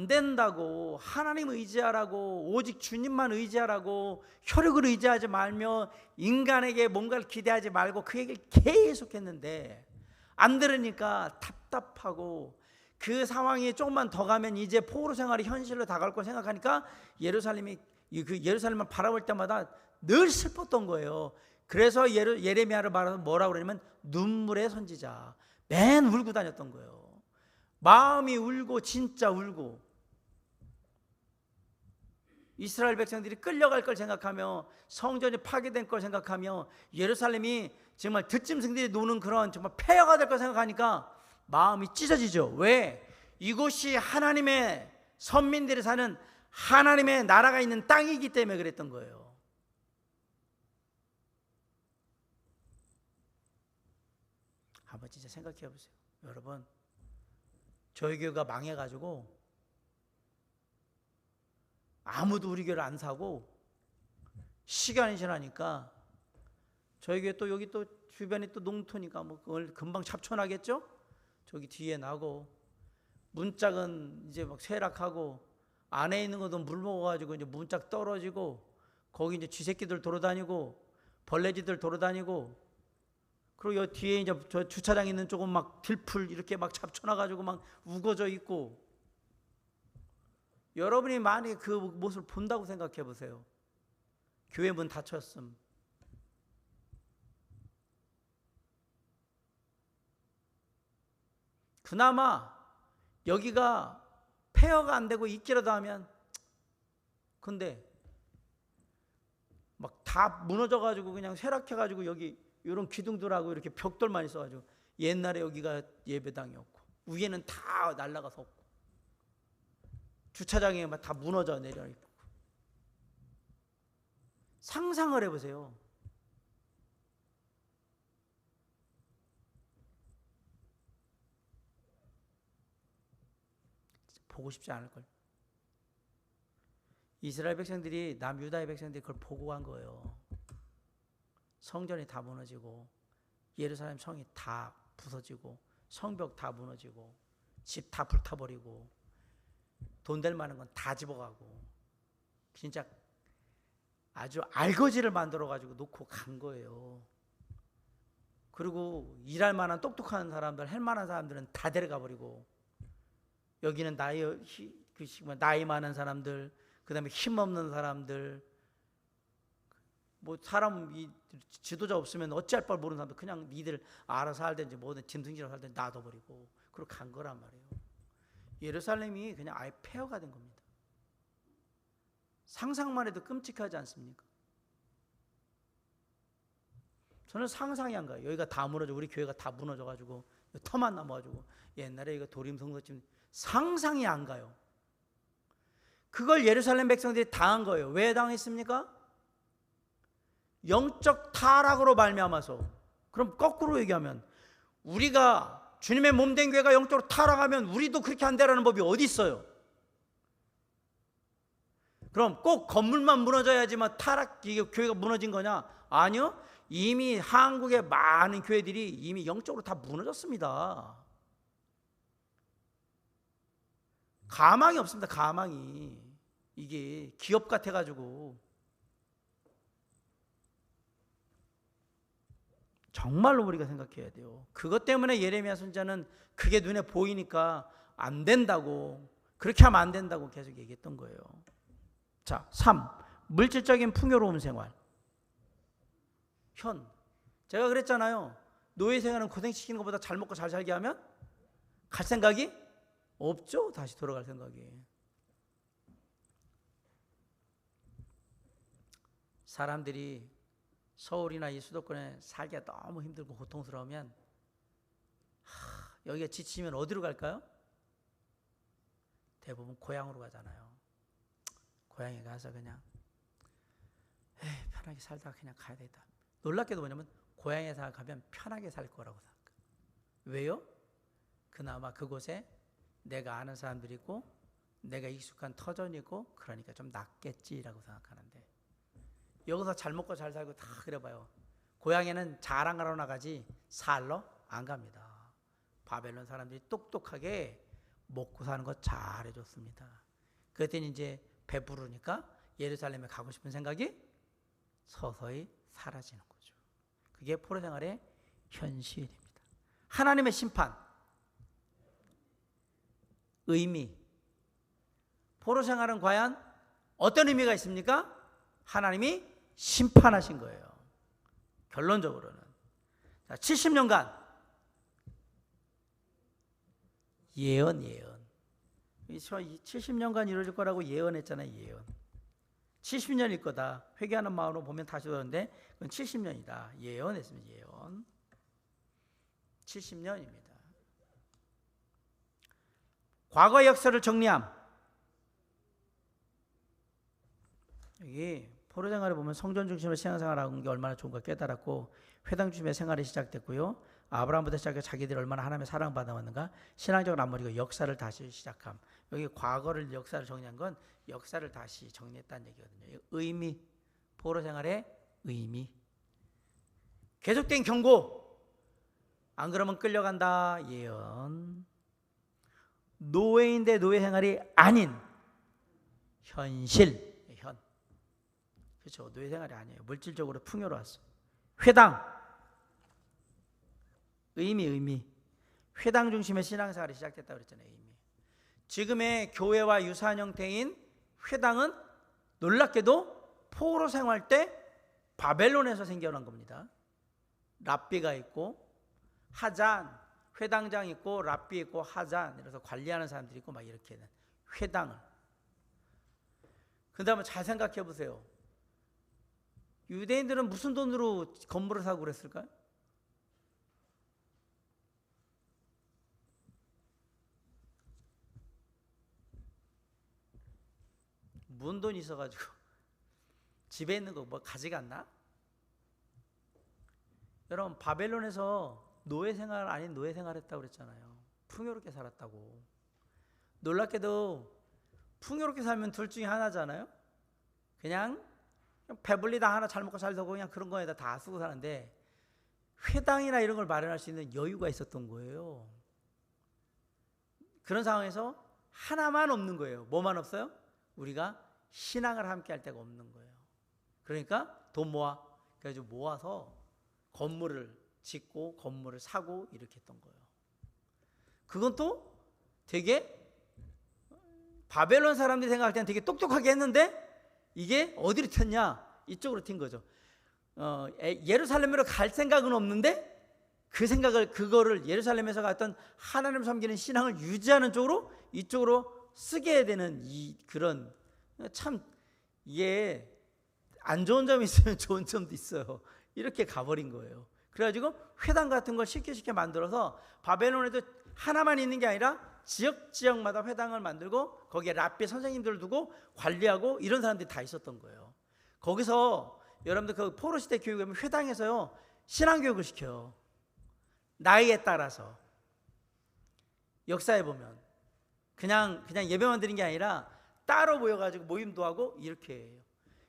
안 된다고, 하나님 의지하라고, 오직 주님만 의지하라고, 혈육을 의지하지 말며 인간에게 뭔가를 기대하지 말고 그 얘기를 계속 했는데 안 들으니까 답답하고, 그 상황이 조금만 더 가면 이제 포로 생활이 현실로 다가올 걸 생각하니까 예루살렘을 바라볼 때마다 늘 슬펐던 거예요. 그래서 예레미야를 말하면 뭐라고 그러냐면 눈물의 선지자, 맨 울고 다녔던 거예요. 마음이 울고 진짜 울고, 이스라엘 백성들이 끌려갈 걸 생각하며, 성전이 파괴된 걸 생각하며, 예루살렘이 정말 듣짐승들이 노는 그런 정말 폐허가 될 걸 생각하니까 마음이 찢어지죠. 왜? 이곳이 하나님의 선민들이 사는 하나님의 나라가 있는 땅이기 때문에 그랬던 거예요. 한번 진짜 생각해 보세요. 여러분, 저희 교회가 망해가지고 아무도 우리 교회를 안 사고 시간이 지나니까 저희 교회 또 여기 또 주변이 또 농토니까 뭐 금방 잡초나겠죠? 저기 뒤에 나고, 문짝은 이제 막 쇠락하고, 안에 있는 것도 물 먹어가지고 이제 문짝 떨어지고, 거기 이제 쥐새끼들 돌아다니고 벌레지들 돌아다니고, 그리고 여기 뒤에 이제 저 주차장 있는 쪽은 막 들풀 이렇게 막 잡초나가지고 막 우거져 있고. 여러분이 만약에 그 모습을 본다고 생각해 보세요. 교회 문 닫혔음. 그나마 여기가 폐허가 안 되고 있기라도 하면, 근데 막 다 무너져가지고 그냥 쇠락해가지고 여기 이런 기둥들하고 이렇게 벽돌만 있어가지고, 옛날에 여기가 예배당이었고 위에는 다 날라가서 없고 주차장에 막 다 무너져 내려 있고. 상상을 해보세요. 보고 싶지 않을걸. 이스라엘 백성들이, 남유다의 백성들이 그걸 보고 간 거예요. 성전이 다 무너지고, 예루살렘 성이 다 부서지고, 성벽 다 무너지고, 집 다 불타버리고, 돈 될 만한 건 다 집어가고, 진짜 아주 알거지를 만들어가지고 놓고 간 거예요. 그리고 일할 만한 똑똑한 사람들, 할 만한 사람들은 다 데려가 버리고, 여기는 나이 많은 사람들, 그 다음에 힘없는 사람들, 뭐 사람 지도자 없으면 어찌할 바를 모르는 사람들 그냥 니들 알아서 살든지 뭐든 짐승질로 살든지 놔둬버리고 그러고 간 거란 말이에요. 예루살렘이 그냥 아예 폐허가 된 겁니다. 상상만 해도 끔찍하지 않습니까? 저는 상상이 안 가요. 여기가 다 무너져, 우리 교회가 다 무너져가지고 터만 남아가지고 옛날에 이거 도림성소집, 상상이 안 가요. 그걸 예루살렘 백성들이 당한 거예요. 왜 당했습니까? 영적 타락으로 말미암아서. 그럼 거꾸로 얘기하면, 우리가 주님의 몸된 교회가 영적으로 타락하면 우리도 그렇게 한다라는 법이 어디 있어요? 그럼 꼭 건물만 무너져야지만 교회가 무너진 거냐? 아니요. 이미 한국의 많은 교회들이 이미 영적으로 다 무너졌습니다. 가망이 없습니다. 가망이. 이게 기업 같아가지고. 정말로 우리가 생각해야 돼요. 그것 때문에 예레미야 선지자는 그게 눈에 보이니까 안 된다고, 그렇게 하면 안 된다고 계속 얘기했던 거예요. 자, 3. 물질적인 풍요로운 생활. 제가 그랬잖아요. 노예 생활은 고생시키는 것보다 잘 먹고 잘 살게 하면 갈 생각이 없죠. 다시 돌아갈 생각이. 사람들이 서울이나 이 수도권에 살기가 너무 힘들고 고통스러우면 여기가 지치면 어디로 갈까요? 대부분 고향으로 가잖아요. 고향에 가서 그냥 편하게 살다가 그냥 가야 되겠다. 놀랍게도 뭐냐면 고향에 가면 편하게 살 거라고 생각해요. 왜요? 그나마 그곳에 내가 아는 사람들이 있고 내가 익숙한 터전이 있고 그러니까 좀 낫겠지라고 생각하는데, 여기서 잘 먹고 잘 살고 다 그래봐요. 고향에는 자랑하러 나가지 살러 안 갑니다. 바벨론 사람들이 똑똑하게 먹고 사는 거 잘해줬습니다. 그랬더니 이제 배부르니까 예루살렘에 가고 싶은 생각이 서서히 사라지는 거죠. 그게 포로 생활의 현실입니다. 하나님의 심판, 의미. 포로 생활은 과연 어떤 의미가 있습니까? 하나님이 심판하신 거예요. 결론적으로는. 자, 70년간 예언. 70년간 이루어질 거라고 예언했잖아요. 예언. 70년일 거다. 회개하는 마음으로 보면 다시 오는데 그건 70년이다. 예언했습니다. 예언. 70년입니다. 과거 역사를 정리함. 여기 포로 생활을 보면 성전 중심으로 신앙생활하는 게 얼마나 좋은가 깨달았고, 회당 중심의 생활이 시작됐고요. 아브라함부터 시작해 자기들이 얼마나 하나님의 사랑받아왔는가, 신앙적으로 안 버리고 역사를 다시 시작함. 여기 과거를 역사를 정리한 건 역사를 다시 정리했다는 얘기거든요. 의미, 포로 생활의 의미. 계속된 경고. 안 그러면 끌려간다. 예언. 노예인데 노예 생활이 아닌 현실. 현. 그렇죠. 노예 생활이 아니에요. 물질적으로 풍요로웠어. 회당. 의미. 회당 중심의 신앙생활이 시작됐다고 그랬잖아요. 의미. 지금의 교회와 유사한 형태인 회당은 놀랍게도 포로 생활 때 바벨론에서 생겨난 겁니다. 랍비가 있고 하잔, 회당장 있고 랍비 있고 하잔, 이래서 관리하는 사람들이 있고 막 이렇게 회당을. 그 다음에 잘 생각해 보세요. 유대인들은 무슨 돈으로 건물을 사고 그랬을까요? 문 돈이 있어가지고 집에 있는 거 뭐 가져갔나? 여러분, 바벨론에서 노예 생활 아닌 노예 생활했다고 그랬잖아요. 풍요롭게 살았다고. 놀랍게도 풍요롭게 살면 둘 중에 하나잖아요. 그냥 배불리다 하나 잘 먹고 잘 살고 그냥 그런 거에다 다 쓰고 사는데, 회당이나 이런 걸 마련할 수 있는 여유가 있었던 거예요. 그런 상황에서 하나만 없는 거예요. 뭐만 없어요? 우리가 신앙을 함께 할 데가 없는 거예요. 그러니까 돈 모아. 그래가지고 모아서 건물을 짓고 건물을 사고 이렇게 했던 거예요. 그건 또 되게 바벨론 사람들이 생각할 때는 되게 똑똑하게 했는데, 이게 어디로 튀었냐? 이쪽으로 튄 거죠. 예루살렘으로 갈 생각은 없는데 그 생각을, 그거를 예루살렘에서 갔던 하나님 섬기는 신앙을 유지하는 쪽으로 이쪽으로 쓰게 되는 이 그런, 참 이게 안 좋은 점이 있으면 좋은 점도 있어요. 이렇게 가버린 거예요. 그래가지고 회당 같은 걸 쉽게 만들어서 바벨론에도 하나만 있는 게 아니라 지역마다 회당을 만들고 거기에 랍비 선생님들을 두고 관리하고 이런 사람들이 다 있었던 거예요. 거기서 여러분들 그 포로 시대 교육하면 회당에서요 신앙교육을 시켜요. 나이에 따라서. 역사에 보면 그냥 예배만 드리는 게 아니라 따로 모여가지고 모임도 하고 이렇게 해요.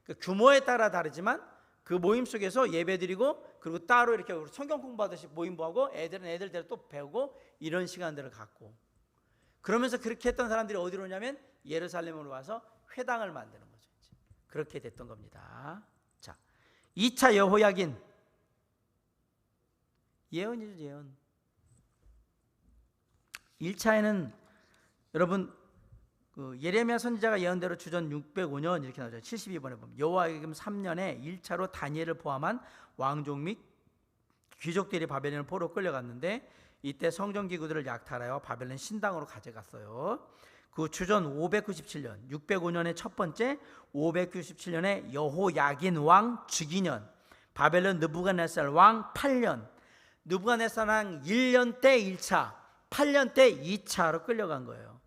그 규모에 따라 다르지만 그 모임 속에서 예배 드리고, 그리고 따로 이렇게 성경 공부하듯이 모임도 하고, 애들은 애들대로 또 배우고, 이런 시간들을 갖고. 그러면서 그렇게 했던 사람들이 어디로 오냐면 예루살렘으로 와서 회당을 만드는 거죠. 그렇게 됐던 겁니다. 자, 2차 여호야긴. 예언이죠, 예언. 1차에는 여러분 그 예레미야 선지자가 예언대로 주전 605년 이렇게 나오죠. 72번에 보면 여호야김 3년에 1차로 다니엘을 포함한 왕족 및 귀족들이 바벨론 포로 끌려갔는데, 이때 성전 기구들을 약탈하여 바벨론 신당으로 가져갔어요. 그 주전 597년, 605년의 첫 번째, 597년에 여호야긴 왕 즉위년, 바벨론 느부갓네살 왕 8년, 느부갓네살 왕 1년 때 1차, 8년 때 2차로 끌려간 거예요.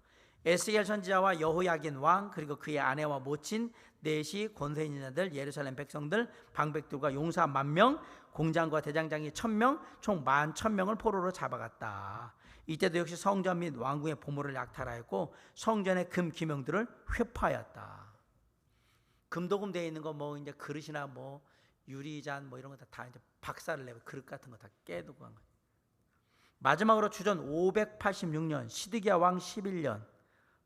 에스겔 선지자와 여호야긴 왕, 그리고 그의 아내와 모친 넷이 권세 있는 자들, 예루살렘 백성들, 방백들과 용사 10,000명, 공장과 대장장이 1,000명, 총 11,000명을 포로로 잡아갔다. 이때도 역시 성전 및 왕궁의 보물을 약탈하였고 성전의 금 기명들을 회파하였다. 금도금 되어 있는 거 뭐 이제 그릇이나 뭐 유리잔 뭐 이런 거 다 이제 박살을 내고 그릇 같은 거 다 깨두고 한 거예요. 마지막으로 주전 586년 시드기야 왕 11년,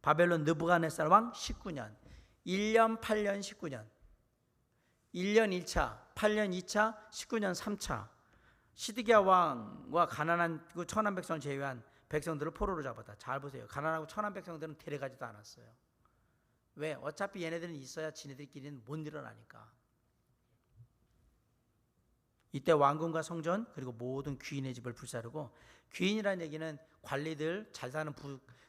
바벨론 느부갓네살 왕 19년, 1년 8년 19년, 1년 1차, 8년 2차, 19년 3차. 시드기야 왕과 가난한 그 천한 백성을 제외한 백성들을 포로로 잡았다. 잘 보세요. 가난하고 천한 백성들은 데려가지도 않았어요. 왜? 어차피 얘네들은 있어야 지네들끼리는 못 일어나니까. 이때 왕궁과 성전 그리고 모든 귀인의 집을 불사르고, 귀인이라는 얘기는 관리들 잘 사는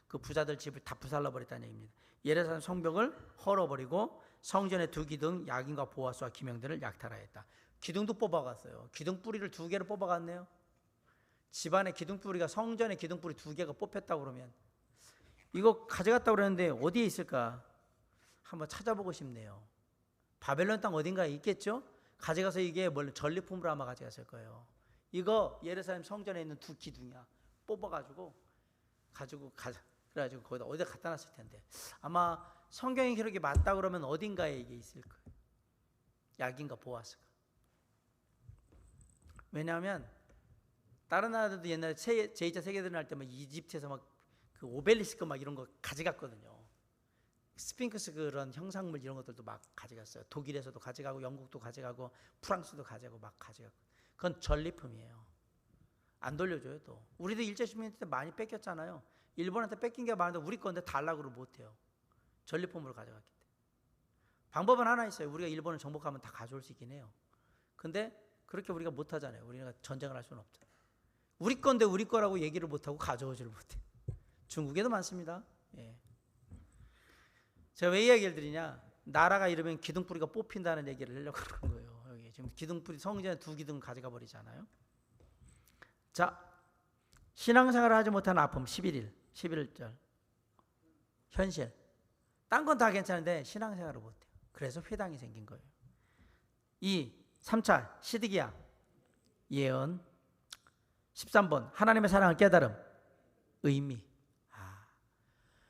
그 부자들 집을 다 불살라버렸다는 얘기입니다. 예루살렘 성벽을 헐어버리고 성전의 두 기둥 야긴과 보아스와 기명들을 약탈하였다. 기둥도 뽑아갔어요. 기둥 뿌리를 2개를 뽑아갔네요. 집안의 기둥 뿌리가, 성전의 기둥 뿌리 2개가 뽑혔다고 그러면 이거 가져갔다고 그러는데 어디에 있을까? 한번 찾아보고 싶네요. 바벨론 땅 어딘가에 있겠죠? 가져가서 이게 전리품으로 아마 가져갔을 거예요. 이거 예루살렘 성전에 있는 2 기둥이야. 뽑아가지고 그래가지고 거기다 어디다 갖다 놨을 텐데, 아마 성경의 기록이 맞다 그러면 어딘가에 이게 있을 거예요. 야긴과 보아스가. 왜냐하면 다른 나라들도 옛날에 제2차 세계대전 할 때 막 이집트에서 막 그 오벨리스크 막 이런 거 가져갔거든요. 스핑크스 그런 형상물 이런 것들도 막 가져갔어요. 독일에서도 가져가고 영국도 가져가고 프랑스도 가져가고 막 가져가고. 그건 전리품이에요. 안 돌려줘요. 또 우리도 일제시민 때 많이 뺏겼잖아요. 일본한테 뺏긴 게 많은데 우리 건데 달라고 못해요. 전리품으로 가져갔기 때문에. 방법은 하나 있어요. 우리가 일본을 정복하면 다 가져올 수 있긴 해요. 근데 그렇게 우리가 못하잖아요. 우리가 전쟁을 할 수는 없잖아요. 우리 건데 우리 거라고 얘기를 못하고 가져오지를 못해. 중국에도 많습니다. 예. 제가 왜 이야기를 드리냐, 나라가 이러면 기둥뿌리가 뽑힌다는 얘기를 하려고 그러는 거예요. 여기 지금 기둥뿌리, 성전에 2 기둥 가져가 버리잖아요. 자, 신앙생활을 하지 못한 아픔 11절 현실. 딴 건 다 괜찮은데 신앙생활을 못해요. 그래서 회당이 생긴 거예요. 3차 시드기야 예언. 13번 하나님의 사랑을 깨달음, 의미.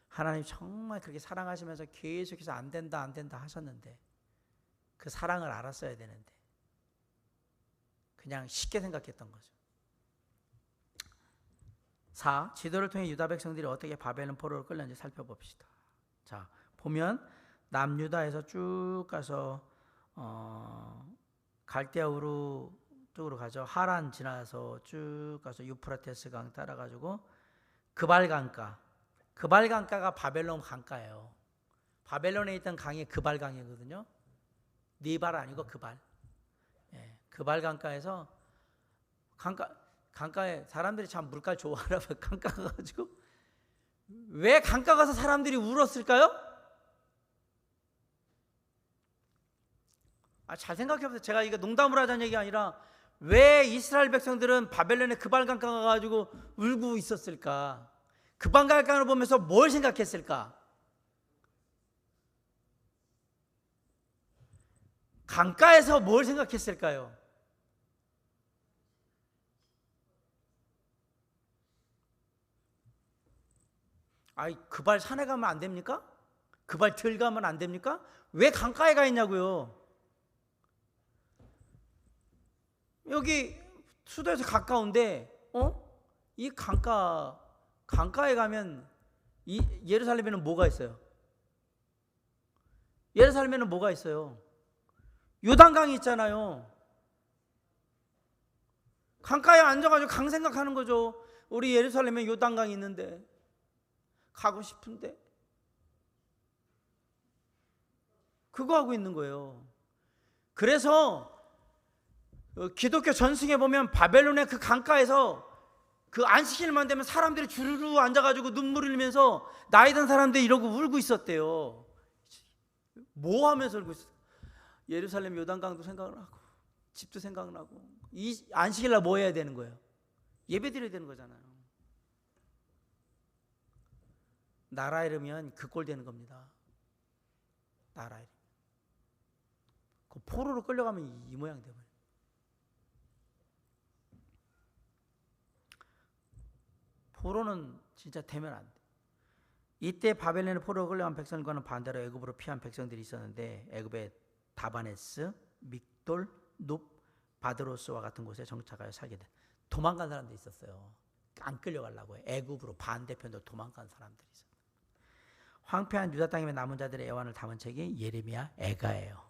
하나님 정말 그렇게 사랑하시면서 계속해서 안 된다 하셨는데 그 사랑을 알았어야 되는데 그냥 쉽게 생각했던 거죠. 4. 지도를 통해 유다 백성들이 어떻게 바벨론 포로로 끌렸는지 살펴봅시다. 자, 보면 남유다에서 쭉 가서 갈대아 우르 쪽으로 가죠. 하란 지나서 쭉 가서 유프라테스 강 따라가지고 그발 강가가 바벨론 강가예요. 바벨론에 있던 강이 그발 강이거든요. 니발 아니고 그발. 예, 그발 강가에서 강가에 사람들이 참 물가 좋아하나 봐요. 강가 가가지고. 왜 강가 가서 사람들이 울었을까요? 잘 생각해보세요. 제가 이거 농담으로 하자는 얘기가 아니라 왜 이스라엘 백성들은 바벨론의 그발 강가 가가지고 울고 있었을까? 그발 강가를 보면서 뭘 생각했을까? 강가에서 뭘 생각했을까요? 그발 산에 가면 안 됩니까? 그발 들 가면 안 됩니까? 왜 강가에 가 있냐고요? 여기 수도에서 가까운데 이 강가에 가면 예루살렘에는 뭐가 있어요? 예루살렘에는 뭐가 있어요? 요단강이 있잖아요. 강가에 앉아가지고 강 생각하는 거죠. 우리 예루살렘에 요단강이 있는데 가고 싶은데 그거 하고 있는 거예요. 그래서 기독교 전승에 보면 바벨론의 그 강가에서 그 안식일만 되면 사람들이 주르르 앉아가지고 눈물을 흘리면서 나이 든 사람들이 이러고 울고 있었대요. 뭐 하면서 울고 있었어요? 예루살렘 요단강도 생각나고 집도 생각나고. 이 안식일날 뭐 해야 되는 거예요? 예배 드려야 되는 거잖아요. 나라 이르면 그 꼴 되는 겁니다. 나라 이르면 그 포로로 끌려가면 이 모양 되버려요. 포로는 진짜 되면 안 돼. 이때 바벨론의 포로로 끌려간 백성과는 반대로 애굽으로 피한 백성들이 있었는데 애굽의 다바네스, 믹돌, 눕, 바드로스와 같은 곳에 정착하여 살게 돼. 도망간 사람도 있었어요. 안 끌려가려고 해요. 애굽으로 반대편으로 도망간 사람들이 있어요. 황폐한 유다 땅에 남은 자들의 애환을 담은 책이 예레미야 애가예요.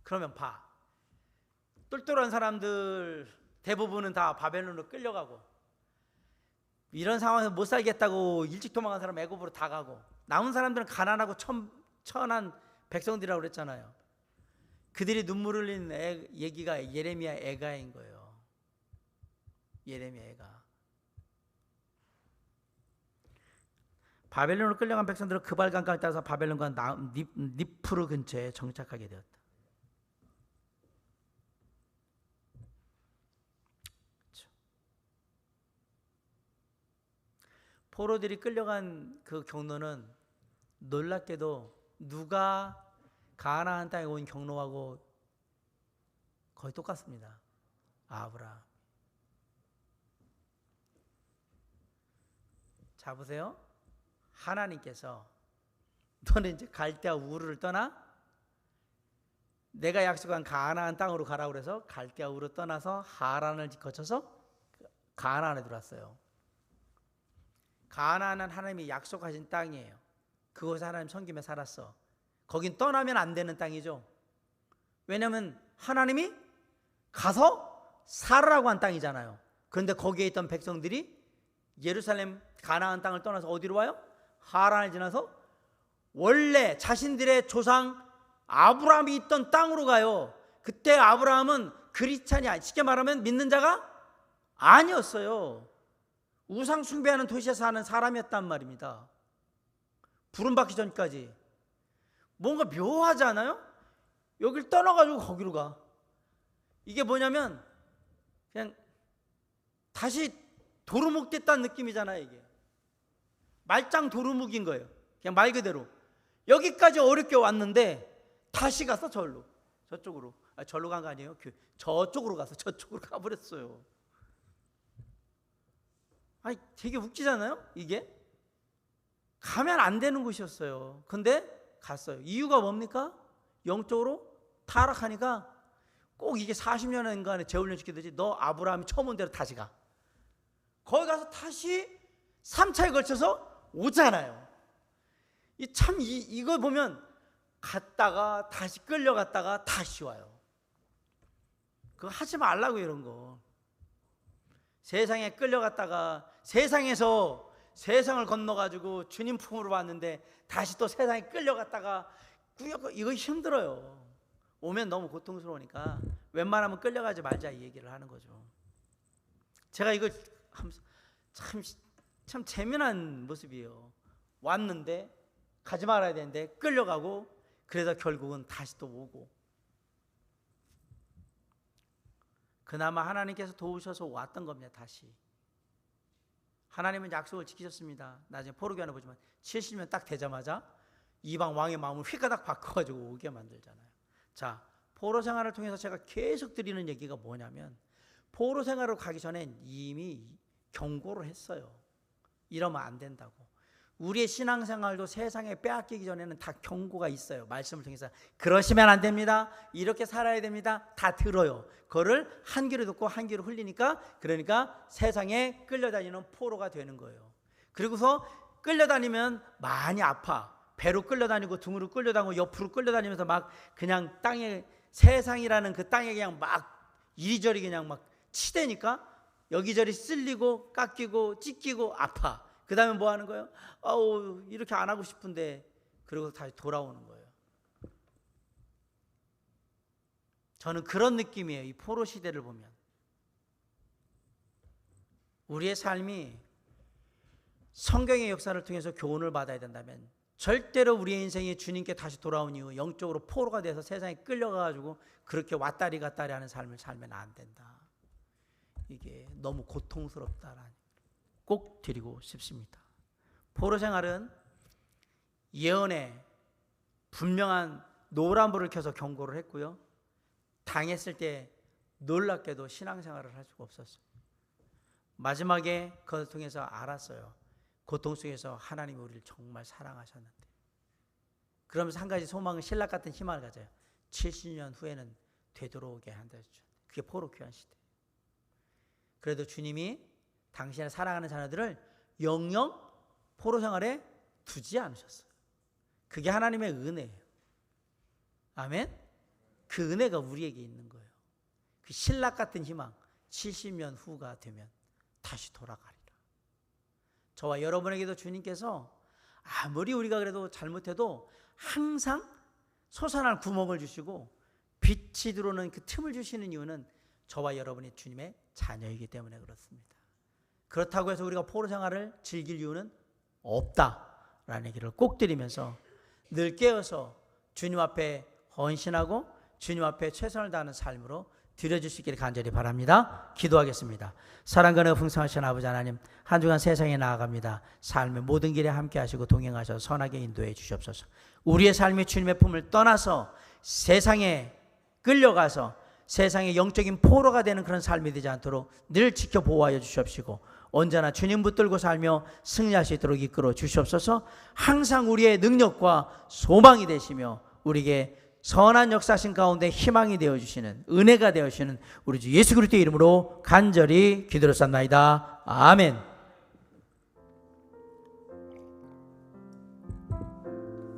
그러면 봐, 똘똘한 사람들 대부분은 다 바벨론으로 끌려가고, 이런 상황에서 못 살겠다고 일찍 도망간 사람 애굽으로 다 가고, 남은 사람들은 가난하고 천한 백성들이라고 그랬잖아요. 그들이 눈물 흘린 얘기가 예레미야 애가인 거예요. 예레미야 애가. 바벨론으로 끌려간 백성들은 그발 강가를 따라서 바벨론과 니프루 근처에 정착하게 되었다. 그렇죠. 포로들이 끌려간 그 경로는 놀랍게도 누가 가나안 땅에 온 경로하고 거의 똑같습니다. 아브라함. 자 보세요. 하나님께서 너는 이제 갈대아 우르를 떠나 내가 약속한 가나안 땅으로 가라고 그래서 갈대아 우르 떠나서 하란을 거쳐서 가나안에 들어왔어요. 가나안은 하나님이 약속하신 땅이에요. 그곳에 하나님 섬기며 살았어. 거긴 떠나면 안 되는 땅이죠. 왜냐하면 하나님이 가서 살으라고 한 땅이잖아요. 그런데 거기에 있던 백성들이 예루살렘 가나안 땅을 떠나서 어디로 와요? 하란을 지나서 원래 자신들의 조상 아브라함이 있던 땅으로 가요. 그때 아브라함은 그리스찬이 쉽게 말하면 믿는 자가 아니었어요. 우상 숭배하는 도시에 사는 사람이었단 말입니다. 부름받기 전까지. 뭔가 묘하지 않아요? 여길 떠나가지고 거기로 가. 이게 뭐냐면 그냥 다시 도루묵 됐다는 느낌이잖아요. 이게 말짱 도루묵인 거예요. 그냥 말 그대로 여기까지 어렵게 왔는데 다시 가서 저쪽으로 절로 간 거 아니에요. 저쪽으로 가서 저쪽으로 가버렸어요. 아니 되게 웃기잖아요. 이게 가면 안 되는 곳이었어요. 근데 갔어요. 이유가 뭡니까? 영적으로 타락하니까 꼭 이게 40년간의 재훈련 시키듯이 너 아브라함이 처음 온 대로 다시 가. 거기 가서 다시 3차에 걸쳐서 오잖아요. 이거 보면 갔다가 다시 끌려갔다가 다시 와요. 그거 하지 말라고 이런 거. 세상에 끌려갔다가 세상에서 세상을 건너가지고 주님 품으로 왔는데 다시 또 세상에 끌려갔다가 이거 힘들어요. 오면 너무 고통스러우니까 웬만하면 끌려가지 말자 이 얘기를 하는 거죠. 제가 이거 참 재미난 모습이에요. 왔는데 가지 말아야 되는데 끌려가고 그래서 결국은 다시 또 오고. 그나마 하나님께서 도우셔서 왔던 겁니다. 다시 하나님은 약속을 지키셨습니다. 나중에 포로기한을 보지만 70년 딱 되자마자 이방 왕의 마음을 휘가닥 바꿔가지고 오게 만들잖아요. 자, 포로 생활을 통해서 제가 계속 드리는 얘기가 뭐냐면 포로 생활을 가기 전엔 이미 경고를 했어요. 이러면 안 된다고. 우리의 신앙생활도 세상에 빼앗기기 전에는 다 경고가 있어요. 말씀을 통해서 그러시면 안 됩니다. 이렇게 살아야 됩니다. 다 들어요. 그거를 한 귀로 듣고 한 귀로 흘리니까 그러니까 세상에 끌려다니는 포로가 되는 거예요. 그리고서 끌려다니면 많이 아파. 배로 끌려다니고 등으로 끌려다니고 옆으로 끌려다니면서 막 그냥 땅에 세상이라는 그 땅에 그냥 막 이리저리 그냥 막 치대니까 여기저리 쓸리고 깎이고 찢기고 아파. 그 다음에 뭐 하는 거예요? 아우 이렇게 안 하고 싶은데 그리고 다시 돌아오는 거예요. 저는 그런 느낌이에요. 이 포로 시대를 보면 우리의 삶이 성경의 역사를 통해서 교훈을 받아야 된다면 절대로 우리의 인생이 주님께 다시 돌아온 이후 영적으로 포로가 돼서 세상에 끌려가가지고 그렇게 왔다리 갔다리 하는 삶을 살면 안 된다. 이게 너무 고통스럽다라는 꼭 드리고 싶습니다. 포로 생활은 예언에 분명한 노란불을 켜서 경고를 했고요. 당했을 때 놀랍게도 신앙생활을 할 수가 없었어요. 마지막에 그것을 통해서 알았어요. 고통 속에서 하나님이 우리를 정말 사랑하셨는데. 그러면서 한 가지 소망은 신락 같은 희망을 가져요. 70년 후에는 되돌아오게 한다. 그게 포로 귀환 시대. 그래도 주님이 당신의 사랑하는 자녀들을 영영 포로 생활에 두지 않으셨어요. 그게 하나님의 은혜예요. 아멘. 그 은혜가 우리에게 있는 거예요. 그 신락 같은 희망, 70년 후가 되면 다시 돌아가리라. 저와 여러분에게도 주님께서 아무리 우리가 그래도 잘못해도 항상 솟아날 구멍을 주시고 빛이 들어오는 그 틈을 주시는 이유는 저와 여러분이 주님의 자녀이기 때문에 그렇습니다. 그렇다고 해서 우리가 포로 생활을 즐길 이유는 없다라는 얘기를 꼭 드리면서 늘 깨어서 주님 앞에 헌신하고 주님 앞에 최선을 다하는 삶으로 드려주시기를 간절히 바랍니다. 기도하겠습니다. 사랑과 은혜가 풍성하신 아버지 하나님, 한 주간 세상에 나아갑니다. 삶의 모든 길에 함께 하시고 동행하셔서 선하게 인도해 주시옵소서. 우리의 삶이 주님의 품을 떠나서 세상에 끌려가서 세상의 영적인 포로가 되는 그런 삶이 되지 않도록 늘 지켜 보호하여 주시옵시고 언제나 주님 붙들고 살며 승리할 수 있도록 이끌어 주시옵소서. 항상 우리의 능력과 소망이 되시며 우리에게 선한 역사신 가운데 희망이 되어주시는 은혜가 되어주시는 우리 주 예수 그리스도의 이름으로 간절히 기도를 쌉나이다. 아멘.